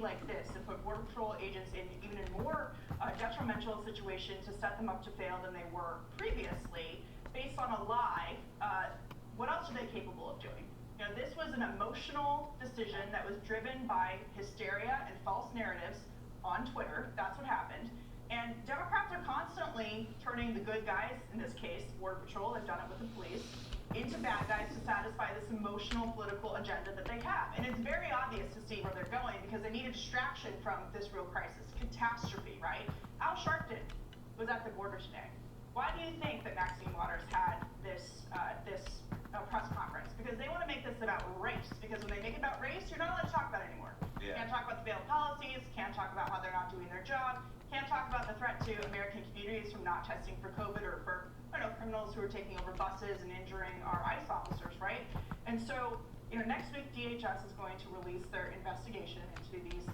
like this and put Border Patrol agents in even a more detrimental situation to set them up to fail than they were previously based on a lie, what else are they capable of doing? You know, this was an emotional decision that was driven by hysteria and false narratives on Twitter. That's what happened. And Democrats are constantly turning the good guys, in this case, Border Patrol, they've done it with the police, into bad guys to satisfy this emotional political agenda that they have. And it's very obvious to see where they're going because they need a distraction from this real crisis, catastrophe, right? Al Sharpton was at the border today. Why do you think that Maxine Waters had this press conference? Because they want to make this about race. Because when they make it about race, you're not allowed to talk about it anymore. Yeah. Can't talk about the failed policies, can't talk about how they're not doing their job, can't talk about the threat to American communities from not testing for COVID or for, I don't know, criminals who are taking over buses and injuring our ICE officers, right? And so, you know, next week DHS is going to release their investigation into these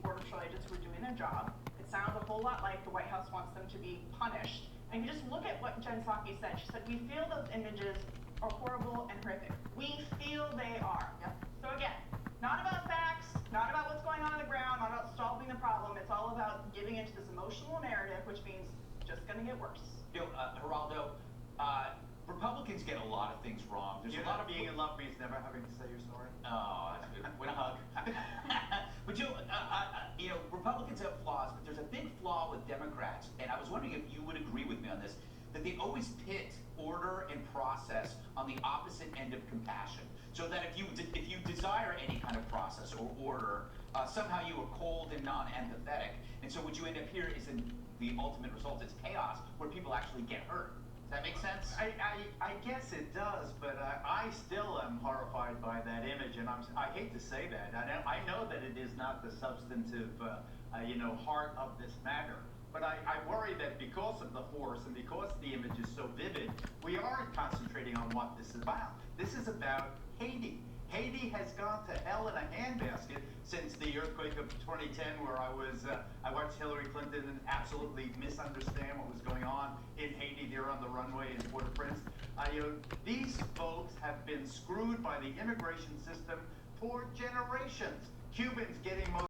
Border Patrol agents who are doing their job. It sounds a whole lot like the White House wants them to be punished. And you just look at what Jen Psaki said. She said, we feel those images are horrible and horrific. We feel they are. Yep. So again, not about facts, not about what's going on the ground, not about solving the problem. It's all about giving into this emotional narrative, which means just going to get worse. You know, Geraldo, Republicans get a lot of things wrong. There's a lot of being in love means never having to say you're sorry. Oh, that's good. Win a hug. But you know, Republicans have flaws, but there's a big flaw with Democrats, and I was wondering if you would agree with me on this, that they always pit order and process on the opposite end of compassion. So that if you desire any kind of process or order, somehow you are cold and non-empathetic. And so what you end up here is in the ultimate result is chaos, where people actually get hurt. Does that make sense? I guess it does, but I still am horrified by that image, and I hate to say that. I know that it is not the substantive, heart of this matter. But I worry that because of the horse and because the image is so vivid, we aren't concentrating on what this is about. This is about Haiti. Haiti has gone to hell in a handbasket since the earthquake of 2010, where I watched Hillary Clinton and absolutely misunderstand what was going on in Haiti there on the runway in Port-au-Prince. These folks have been screwed by the immigration system for generations. Cubans getting most